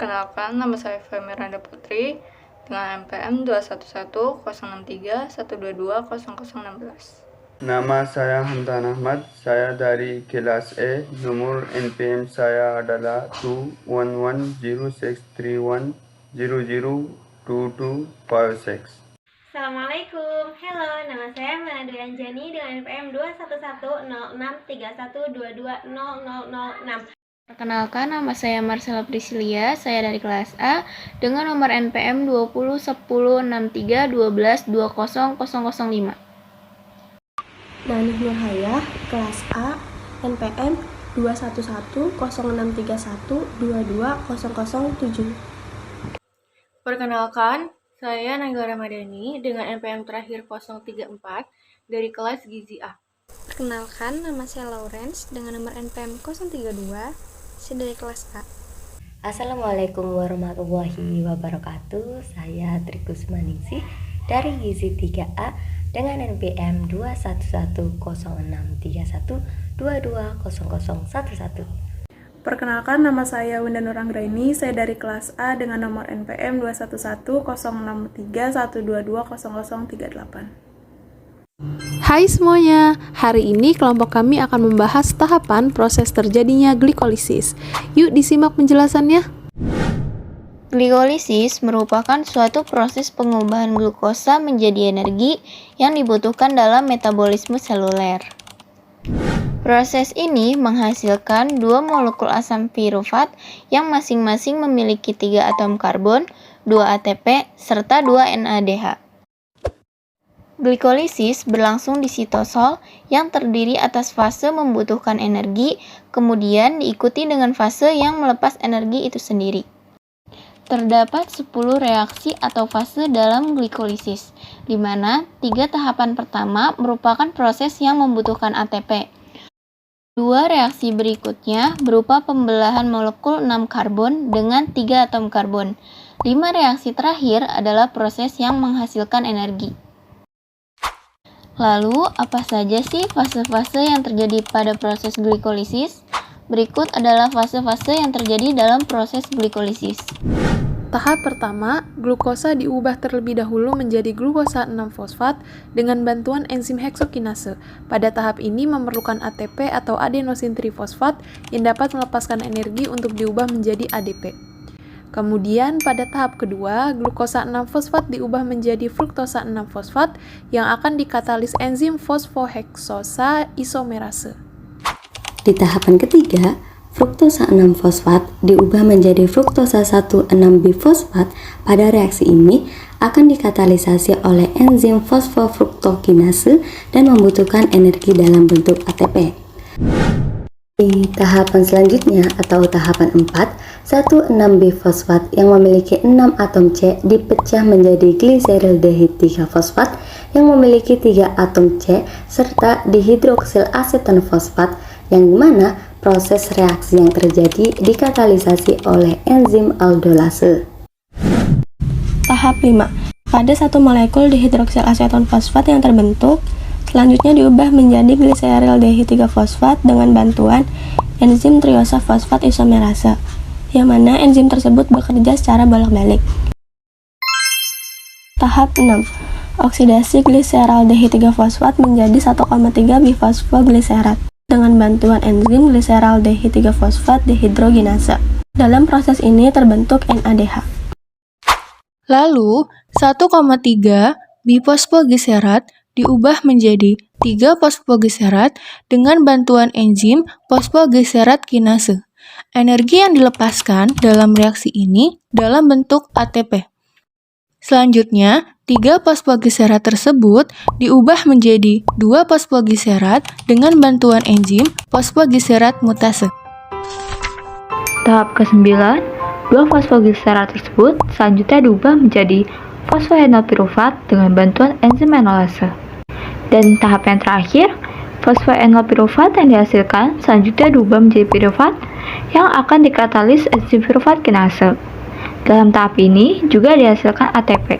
Perkenalkan, nama saya Miranda Putri dengan NPM 211-163-122-0016. Nama saya Hamdan Ahmad, saya dari kelas E, nomor NPM saya adalah 2110631002256. Assalamualaikum, halo, nama saya Melody Anjani dengan NPM 2110631220006. Perkenalkan, nama saya Marcella Priscilia, saya dari kelas A dengan nomor NPM 20106312200005. Nanih Nurhayah, kelas A, NPM 2110631220007. Perkenalkan, saya Nagara Madani dengan NPM terakhir 034 dari kelas Gizi A. Perkenalkan, nama saya Lawrence dengan nomor NPM 032, saya dari kelas A. Assalamualaikum warahmatullahi wabarakatuh. Saya Trikus Maningsih dari Gizi 3A dengan NPM 2110631220011. Perkenalkan, nama saya Winda Nur Anggraini, saya dari kelas A dengan nomor NPM 2110631220038. Hai semuanya, hari ini kelompok kami akan membahas tahapan proses terjadinya glikolisis. Yuk disimak penjelasannya. Glikolisis merupakan suatu proses pengubahan glukosa menjadi energi yang dibutuhkan dalam metabolisme seluler. Proses ini menghasilkan dua molekul asam pirufat yang masing-masing memiliki 3 atom karbon, 2 ATP, serta 2 NADH. Glikolisis berlangsung di sitosol yang terdiri atas fase membutuhkan energi, kemudian diikuti dengan fase yang melepas energi itu sendiri. Terdapat 10 reaksi atau fase dalam glikolisis, di mana 3 tahapan pertama merupakan proses yang membutuhkan ATP. 2 reaksi berikutnya berupa pembelahan molekul 6 karbon dengan 3 atom karbon. 5 reaksi terakhir adalah proses yang menghasilkan energi. Lalu, apa saja sih fase-fase yang terjadi pada proses glikolisis? Berikut adalah fase-fase yang terjadi dalam proses glikolisis. Tahap pertama, glukosa diubah terlebih dahulu menjadi glukosa 6-fosfat dengan bantuan enzim heksokinase. Pada tahap ini memerlukan ATP atau adenosin trifosfat yang dapat melepaskan energi untuk diubah menjadi ADP. Kemudian pada tahap kedua, glukosa 6-fosfat diubah menjadi fruktosa 6-fosfat yang akan dikatalis enzim fosfoheksosa isomerase. Di tahapan ketiga, fruktosa 6-fosfat diubah menjadi fruktosa 1,6-bifosfat. Pada reaksi ini akan dikatalisasi oleh enzim fosfofruktokinase dan membutuhkan energi dalam bentuk ATP. Di tahapan selanjutnya atau tahapan 4, 1,6-bifosfat yang memiliki 6 atom C dipecah menjadi glyceraldehid 3-fosfat yang memiliki 3 atom C serta dihidroksil aseton fosfat yang dimana proses reaksi yang terjadi dikatalisasi oleh enzim aldolase. Tahap 5. Pada satu molekul dihidroksil aseton fosfat yang terbentuk, selanjutnya diubah menjadi glyceraldehid 3-fosfat dengan bantuan enzim triosa fosfat isomerase, yang mana enzim tersebut bekerja secara bolak-balik. Tahap 6. Oksidasi glyceraldehid 3-fosfat menjadi 1,3-bifosfoglycerat dengan bantuan enzim glyceraldehid 3-fosfat dehidrogenase. Dalam proses ini terbentuk NADH. Lalu, 1,3-bifosfoglycerat diubah menjadi 3-fosfoglycerat dengan bantuan enzim fosfoglycerat kinase. Energi yang dilepaskan dalam reaksi ini dalam bentuk ATP. Selanjutnya, 3-fosfoglycerat tersebut diubah menjadi 2-fosfoglycerat dengan bantuan enzim fosfoglycerat mutase. Tahap ke-9, 2-fosfoglycerat tersebut selanjutnya diubah menjadi fosfoenolpirufat dengan bantuan enzim enolase. Dan tahap yang terakhir, fosfoenolpirufat yang dihasilkan selanjutnya diubah menjadi pirufat yang akan dikatalis enzim pirufat kinase. Dalam tahap ini juga dihasilkan ATP.